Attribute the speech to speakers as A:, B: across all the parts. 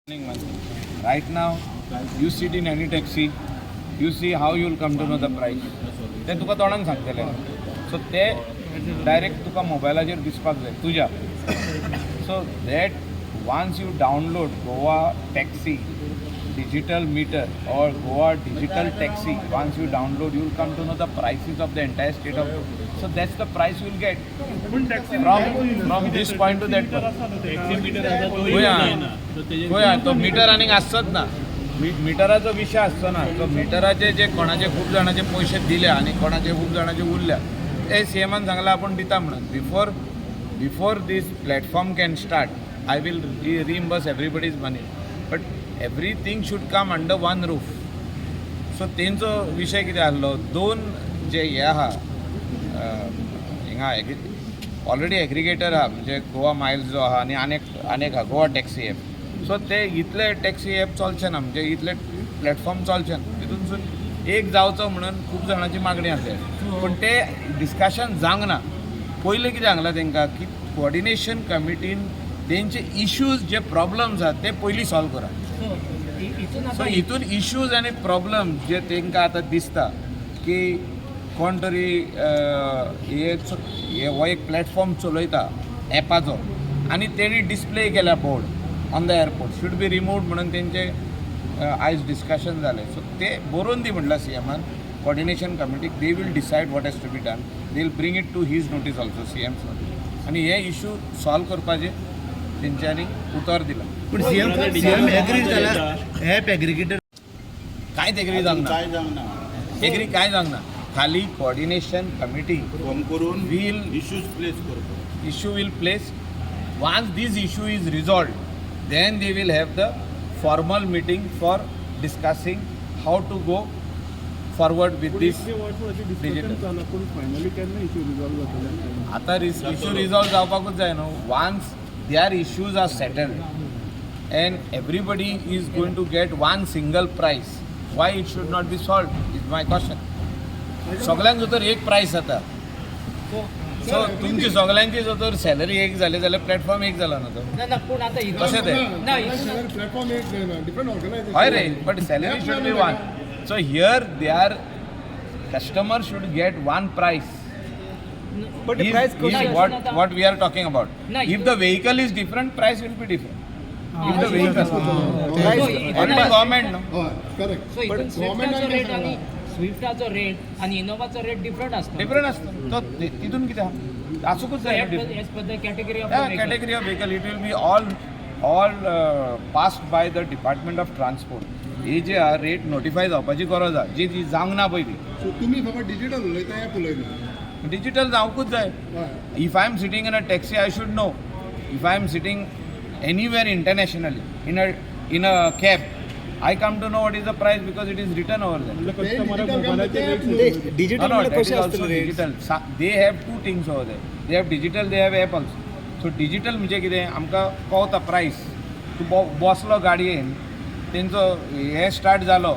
A: Right now, you sit in any taxi, you see how you will come to know the price. ते तुका तोंडान सांगतले. So ते direct तुका मोबायलाचेर दिसपाक जाय तुज्या. So that once you download Goa Taxi digital meter or Goa digital taxi, once you download, you will come to know the prices of the entire state of. So that's the price you will get from this point to that point. तो metre आनीक आसत ना. मिटराचो विशय आसचो ना. तो मिटराचे जे कोणाचे खूब जाणांचे पयशे दिले आनी कोणाचे खूब जाणांचे उरल्या ते सीएमान सांगला आपण दिता म्हणून. Before this platform can start I will reimburse everybody's money, but everything should come under one roof. So तेंचो विशय कितें आसलो, दोन जे हे आहा हिंगा ऑलरेडी एग्रिगेटर आहा म्हणजे गोवा मायल्स जो आहा आनी आनेक आहा गोवा टॅक्सी एप. सो ते इतले टॅक्सी एप चलचे ना, म्हणजे इतले प्लॅटफॉर्म चलचे ना. तितूनसून एक जावचो म्हणून खूब जाणांची मागणी आसली, पूण ते डिस्कशन जावंक ना. पयलीं कितें सांगलां तेंकां की कोऑर्डिनेशन कमिटीन तेंचे इश्यूज जे प्रॉब्लम्स आहात ते पयलीं सॉल्व करा. सो हितून इश्यूज आनी प्रॉब्लम जे तेंकां आतां दिसता की कोण तरी हो एक प्लॅटफॉर्म चलयता एपाचो आनी तेणी डिस्प्ले केला board on the airport should be removed म्हणून तेंचे आयज डिस्कशन जालें. सो ते बरोवन दी म्हणला सीएमान कोऑर्डिनेशन कमिटीक. They will decide what has to be done. They will bring it to his notice also CM's notice. आनी हे इश्यू सॉल्व करपाचे तेंच्यांनी उतर दिला.
B: पण सीएम एग्री जाला ॲप एग्रिगेटर
A: कांयच एग्री जावंक ना. एग्री कांय जावंक ना. खाली कोऑर्डिनेशन कमिटी
C: फॉर्म करून
A: वील
C: इश्यूज प्लेस करतो.
A: issue will place. Once this issue is resolved, then they will have the formal meeting for discussing how to go forward with this digital. आता issue resolve जावपाकूच जाय न्हू. Once their issues are settled and everybody is going to get one single price, why it should not be solved is my question. सगळ्यांक जर एक price जाता, so तुमची सगळ्यांची जर सॅलरी एक जाली जाल्यार प्लॅटफॉर्म एक जाला न्हू तो. कशें तें हय रे, but salary should be one. So here they are customer should get one price.
B: But the price
A: what we are talking about. If the vehicle is different, price will be different. If the vehicle only government no.
D: Correct.
E: So even Swiftचा rate आणि स्विफ्टाचो rate आणि इनोवाचो rate different असतो.
A: Different असतो. तो तितून कितें आहा आसूंकूच जाय.
E: As per the category of
A: Category of vehicle, it will be all passed by the Department of Transport. हे जे आहा रेट नोटिफाय जावपाची गरज आहा, जी जावंक ना पयलीं.
D: सो तुमी फकत डिजिटल उलयता ॲप उलयता.
A: डिजिटल जावंकूच जाय. If I am sitting in a taxi, I should know. If I am sitting anywhere internationally in a cab, I come to know what is the price because it is written over there.
B: Digital
A: No, that is
B: कसे
A: also
B: असतील rate?
A: digital. They have two things over there. They have digital, they have app also. So digital म्हणजे कितें आमकां कळटा प्रायस. तूं बसलो गाडयेन, तेंचो हे स्टार्ट जालो,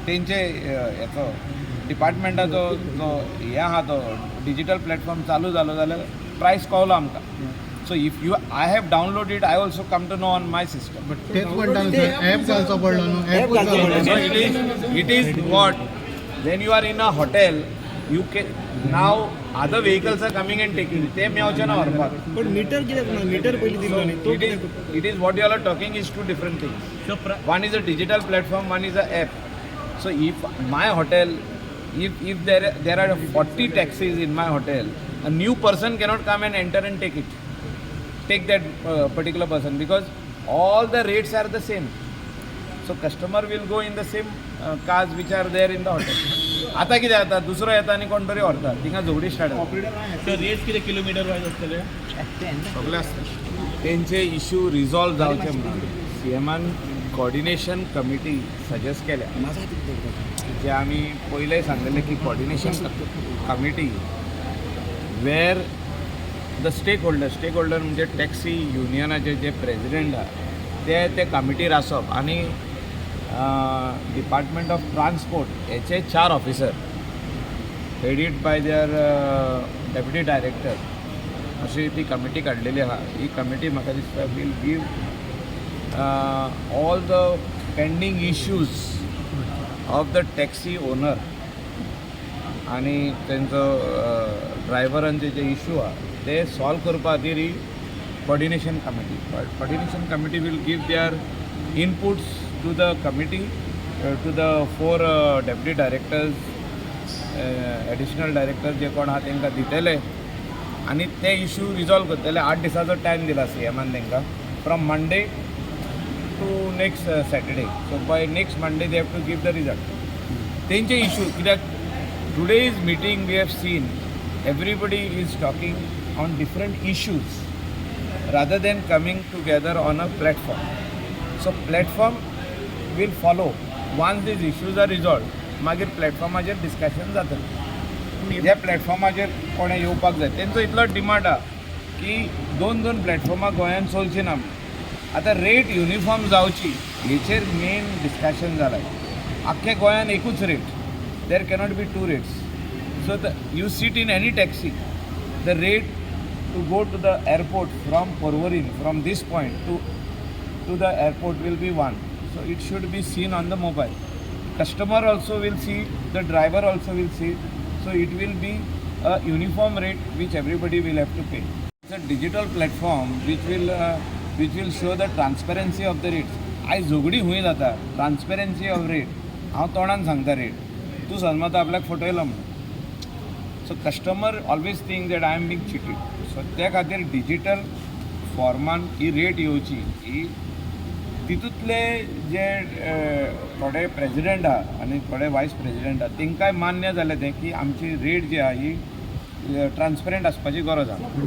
A: तेंचे हेचो डिपार्टमेंटाचो जो हे आहा तो डिजिटल प्लॅटफॉर्म चालू जालो जाल्यार प्रायस कळलो आमकां. So if I have download I also come to know on my system.
B: तेच म्हणटा ॲप घालचो पडलो न्हू. ॲप घालचो पडलो.
A: It is what when you are in a hotel, you can now other vehicles are coming and taking. ते मेवचे ना व्हरपाक.
B: पण मीटर कित्याक ना मीटर पयलीं दिलो न्ही तो
A: It is what you all are talking is two different things. One is a digital platform, one is a app. So if my hotel, if there are 40 taxis in my hotel, a new person cannot come and enter and take that particular person because all the rates are the same. So customer will go in the same cars which are there in the hotel. आता कितें जाता, दुसरो येता आनी कोण तरी व्हरता, थिंगा झगडी स्टार्ट जाता.
C: रेट किती किलोमीटर वायज असतले?
A: सगळे आसता. तेंचे इश्यू रिजॉल्व जावचे म्हणून सीएमान कोऑर्डिनेशन कमिटी सजेस्ट केल्या. जे आमी पयलें सांगलेलें की coordination committee where the stakeholder म्हणजे टॅक्सी युनियनाचे जे प्रेसिडेंट आहा ते कमिटीर आसप आनी डिपार्टमेंट ऑफ ट्रान्सपोर्ट हेचे 4 officer headed by their deputy director अशी ती कमिटी काडलेली आहा. ही कमिटी म्हाका दिसता will give all the pending issues of the taxi owner आणि तेंचो ड्रायव्हरांचे जे इशू आहा ते सॉल्व करपा खातीर ही coordination committee will give their inputs to the committee to the 4 deputy directors additional director जे कोण आहा तांकां दितले आनी ते इशू रिजॉल्व करतले 8 दिसाचो टायम दिला CMान तांकां from Monday to next Saturday so by next Monday they have to give the result तेंचे इशू कित्याक today's meeting we have seen everybody is talking on different issues rather than coming together on a platform. So platform will follow once these issues are resolved मागीर प्लॅटफॉर्माचेर discussion जातलें ह्या प्लॅटफॉर्माचेर कोणें येवपाक जाय तेंचो इतलो डिमांड आहा की 2 प्लॅटफॉर्मां गोंयांत चलची ना आतां रेट युनिफॉर्म जावची हेचेर मेन डिस्कशन जालां आख्खे गोंयांत एकूच rate there cannot be 2 rates. So you sit in any taxi, the rate to go to the airport from Porvorim, from this point to the airport will be 1. So it should be seen on the mobile. Customer also will see, the driver also will see. So it will be a uniform rate which everybody will have to pay. It's a digital platform which will show the transparency of the rates. आयज झगडी हुंय जाता transparency of rate. हांव तोंडान सांगता rate तूं समजा आपल्याक फटयलो म्हणून so customer always think that I am being cheated so त्या खातीर डिजिटल फॉर्मान ही रेट येवची ही तितूंतले जे थोडे प्रेजिडेंट आहा आनी थोडे वायस प्रेजिडेंट आहा तांकांय मान्य जालें तें की आमची रेट जी आहा ही ट्रान्सपरंट आसपाची गरज आहा